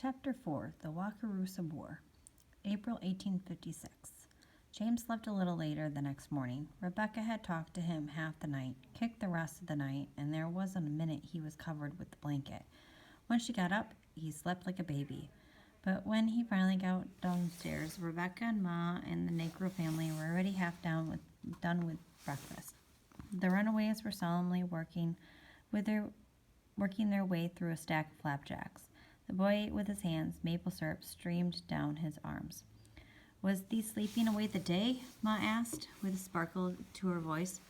Chapter 4 The Wakarusa War, April 1856. James slept a little later the next morning. Rebecca had talked to him half the night, kicked the rest of the night, and there wasn't a minute he was covered with the blanket. When she got up, he slept like a baby. But when he finally got downstairs, Rebecca and Ma and the Negro family were already done with breakfast. The runaways were solemnly working their way through a stack of flapjacks. The boy ate with his hands. Maple syrup streamed down his arms. "Was thee sleeping away the day?" Ma asked, with a sparkle to her voice.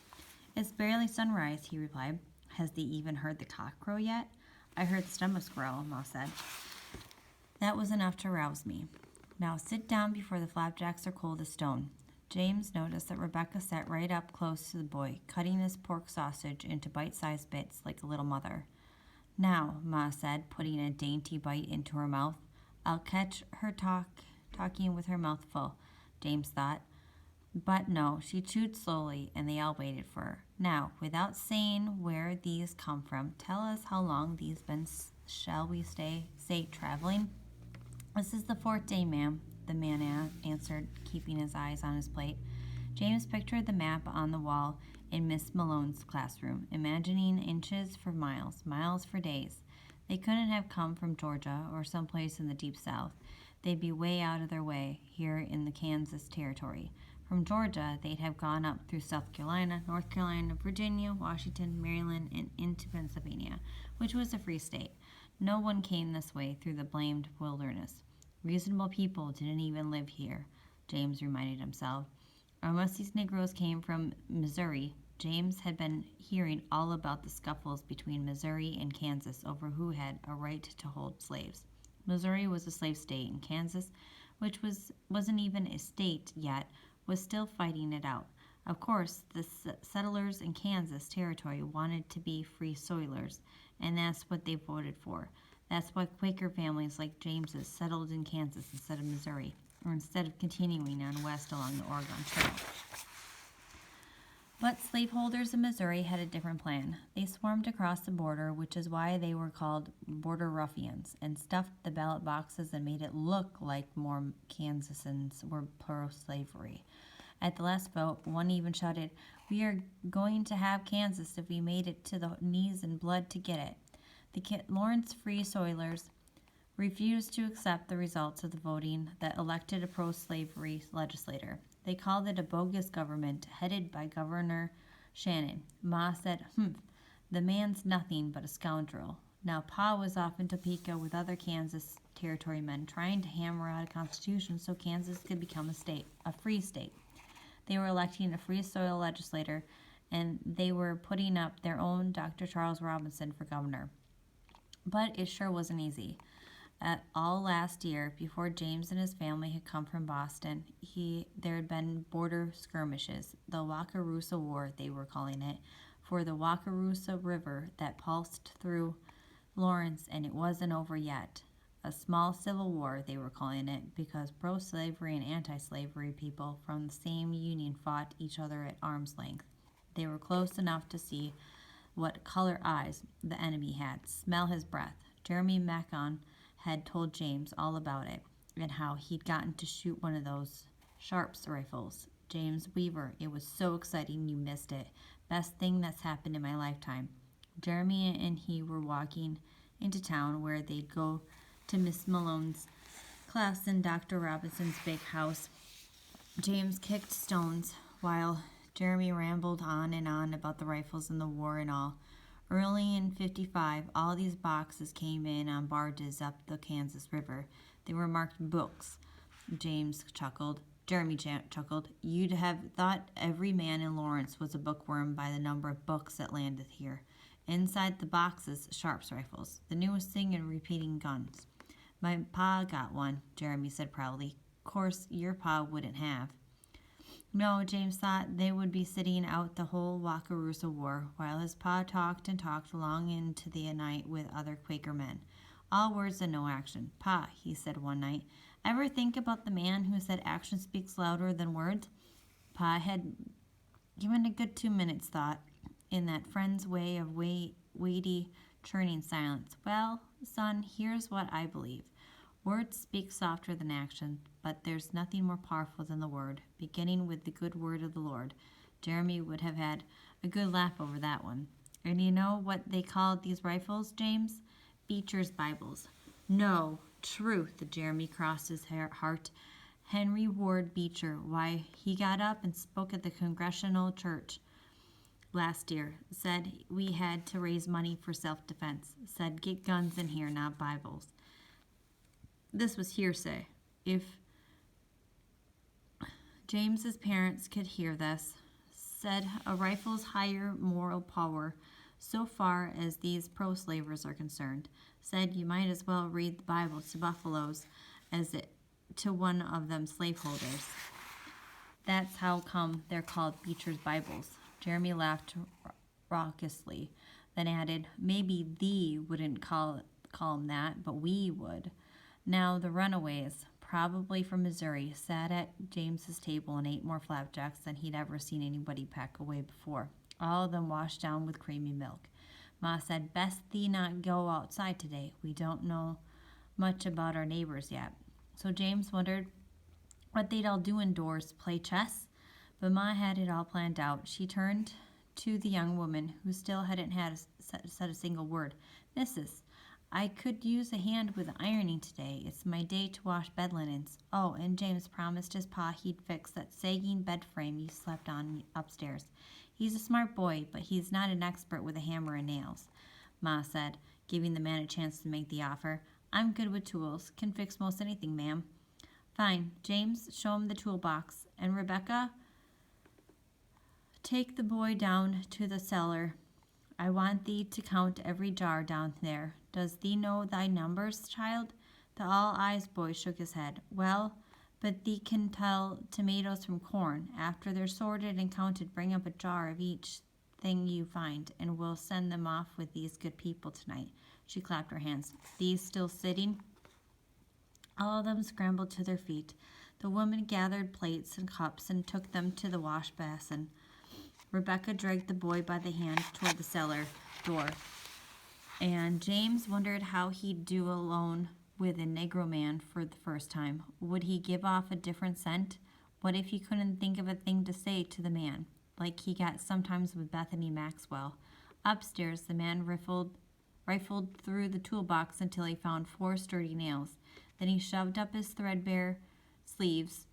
"It's barely sunrise," he replied. "Has thee even heard the cock crow yet?" "I heard the stomachs growl," Ma said. "That was enough to rouse me. Now sit down before the flapjacks are cold as stone." James noticed that Rebecca sat right up close to the boy, cutting his pork sausage into bite-sized bits like a little mother. "Now," Ma said, putting a dainty bite into her mouth. "I'll catch her talking with her mouth full," James thought. But no, she chewed slowly, and they all waited for her. "Now, without saying where these come from, tell us how long these been, shall we say, traveling?" "This is the 4th day, ma'am," the man answered, keeping his eyes on his plate. James pictured the map on the wall in Miss Malone's classroom, imagining inches for miles, miles for days. They couldn't have come from Georgia or someplace in the deep South. They'd be way out of their way here in the Kansas territory. From Georgia, they'd have gone up through South Carolina, North Carolina, Virginia, Washington, Maryland, and into Pennsylvania, which was a free state. No one came this way through the blamed wilderness. Reasonable people didn't even live here, James reminded himself. Unless these Negroes came from Missouri. James had been hearing all about the scuffles between Missouri and Kansas over who had a right to hold slaves. Missouri was a slave state, and Kansas, which wasn't even a state yet, was still fighting it out. Of course, the settlers in Kansas territory wanted to be free soilers, and that's what they voted for. That's why Quaker families like James's settled in Kansas instead of Missouri, or instead of continuing on west along the Oregon Trail. But slaveholders in Missouri had a different plan. They swarmed across the border, which is why they were called border ruffians, and stuffed the ballot boxes and made it look like more Kansasans were pro-slavery. At the last vote, one even shouted, "We are going to have Kansas if we made it to the knees in blood to get it." The Lawrence Free Soilers refused to accept the results of the voting that elected a pro-slavery legislator. They called it a bogus government headed by Governor Shannon. Ma said, "The man's nothing but a scoundrel." Now Pa was off in Topeka with other Kansas territory men trying to hammer out a constitution so Kansas could become a free state. They were electing a free soil legislator, and they were putting up their own Dr. Charles Robinson for governor. But it sure wasn't easy. All last year, before James and his family had come from Boston, there had been border skirmishes, the Wakarusa War, they were calling it, for the Wakarusa River that pulsed through Lawrence, and it wasn't over yet. A small civil war, they were calling it, because pro-slavery and anti-slavery people from the same union fought each other at arm's length. They were close enough to see what color eyes the enemy had, smell his breath. Jeremy Macon had told James all about it, and how he'd gotten to shoot one of those Sharps rifles. James Weaver, it was so exciting you missed it. Best thing that's happened in my lifetime. Jeremy and he were walking into town where they'd go to Miss Malone's class in Dr. Robinson's big house. James kicked stones while Jeremy rambled on and on about the rifles and the war and all. Early in '55, all these boxes came in on barges up the Kansas River. They were marked books. Jeremy chuckled. "You'd have thought every man in Lawrence was a bookworm by the number of books that landed here. Inside the boxes, Sharps rifles, the newest thing in repeating guns. My pa got one," Jeremy said proudly. "Course, your pa wouldn't have." No, James thought they would be sitting out the whole Wakarusa War, while his pa talked and talked long into the night with other Quaker men. All words and no action. "Pa," he said one night, "ever think about the man who said action speaks louder than words?" Pa had given a good 2 minutes' thought, in that friend's way of weighty, churning silence. "Well, son, here's what I believe. Words speak softer than action, but there's nothing more powerful than the word, beginning with the good word of the Lord. Jeremy would have had a good laugh over that one. And you know what they called these rifles, James? Beecher's Bibles. No, truth, Jeremy crossed his heart. Henry Ward Beecher, why, he got up and spoke at the Congregational Church last year, said we had to raise money for self-defense, said get guns in here, not Bibles. This was hearsay. If James's parents could hear this, said a rifle's higher moral power so far as these pro-slavers are concerned, said you might as well read the Bible to buffaloes as it to one of them slaveholders. That's how come they're called Beecher's Bibles. Jeremy laughed raucously, then added, maybe thee wouldn't call 'em that, but we would. Now the runaways, probably from Missouri, sat at James's table and ate more flapjacks than he'd ever seen anybody pack away before, all of them washed down with creamy milk. Ma said, best thee not go outside today. We don't know much about our neighbors yet. So James wondered what they'd all do indoors, play chess? But Ma had it all planned out. She turned to the young woman, who still hadn't said a single word. Missus, I could use a hand with the ironing today. It's my day to wash bed linens. Oh, and James promised his pa he'd fix that sagging bed frame you slept on upstairs. He's a smart boy, but he's not an expert with a hammer and nails, Ma said, giving the man a chance to make the offer. I'm good with tools. Can fix most anything, ma'am. Fine. James, show him the toolbox. And Rebecca, take the boy down to the cellar. I want thee to count every jar down there. Does thee know thy numbers, child? The all-eyes boy shook his head. Well, but thee can tell tomatoes from corn. After they're sorted and counted, bring up a jar of each thing you find, and we'll send them off with these good people tonight. She clapped her hands. These still sitting? All of them scrambled to their feet. The woman gathered plates and cups and took them to the wash basin. Rebecca dragged the boy by the hand toward the cellar door, and James wondered how he'd do alone with a Negro man for the first time. Would he give off a different scent? What if he couldn't think of a thing to say to the man, like he got sometimes with Bethany Maxwell? Upstairs, the man rifled through the toolbox until he found 4 sturdy nails. Then he shoved up his threadbare sleeves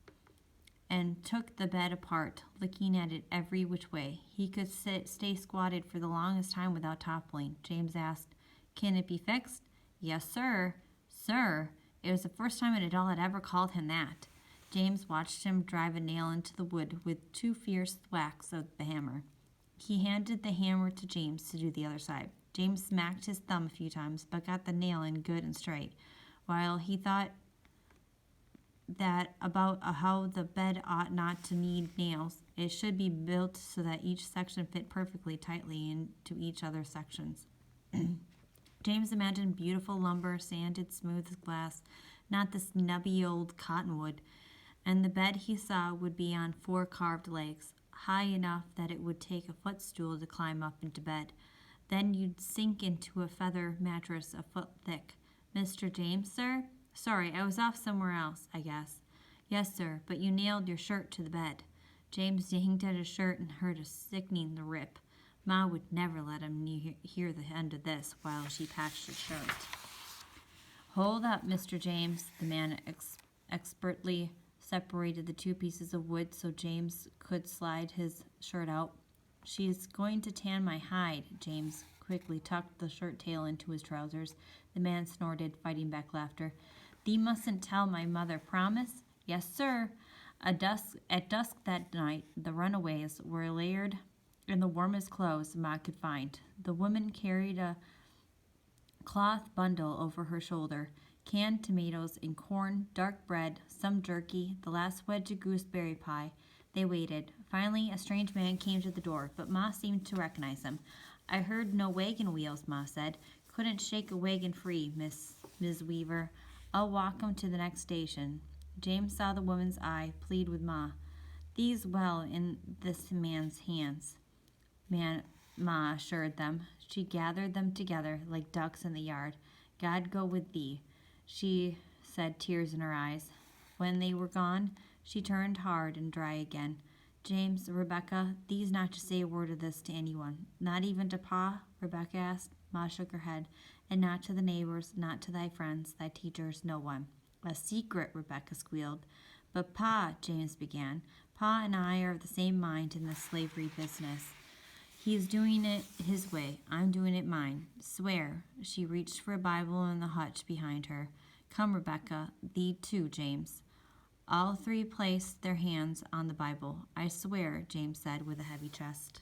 and took the bed apart, looking at it every which way. He could stay squatted for the longest time without toppling. James asked, can it be fixed? Yes, sir. Sir. It was the first time it all had ever called him that. James watched him drive a nail into the wood with 2 fierce whacks of the hammer. He handed the hammer to James to do the other side. James smacked his thumb a few times, but got the nail in good and straight. While he thought that about how the bed ought not to need nails, it should be built so that each section fit perfectly tightly into each other's sections. James imagined beautiful lumber, sanded smooth as glass, not this nubby old cottonwood, and the bed he saw would be on 4 carved legs, high enough that it would take a footstool to climb up into bed. Then you'd sink into a feather mattress a foot thick. Mr. James, sir? Sorry, I was off somewhere else, I guess. Yes, sir, but you nailed your shirt to the bed. James yanked at his shirt and heard a sickening rip. Ma would never let him hear the end of this while she patched his shirt. Hold up, Mr. James. The man expertly separated the 2 pieces of wood so James could slide his shirt out. She's going to tan my hide. James quickly tucked the shirt tail into his trousers. The man snorted, fighting back laughter. Thee mustn't tell my mother, promise? Yes, sir. At dusk that night, the runaways were layered in the warmest clothes Ma could find. The woman carried a cloth bundle over her shoulder, canned tomatoes and corn, dark bread, some jerky, the last wedge of gooseberry pie. They waited. Finally, a strange man came to the door, but Ma seemed to recognize him. I heard no wagon wheels, Ma said. Couldn't shake a wagon free, Miss Weaver. I'll walk 'em to the next station. James saw the woman's eye plead with Ma. These well in this man's hands, Ma assured them. She gathered them together like ducks in the yard. God go with thee. She said, tears in her eyes. When they were gone, she turned hard and dry again. James, Rebecca, these not to say a word of this to anyone. Not even to Pa? Rebecca asked. Ma shook her head. And not to the neighbors, not to thy friends, thy teachers, no one. A secret, Rebecca squealed. But Pa, James began, Pa and I are of the same mind in this slavery business. He's doing it his way. I'm doing it mine. Swear. She reached for a Bible in the hutch behind her. Come, Rebecca. Thee too, James. All three placed their hands on the Bible. I swear, James said with a heavy chest.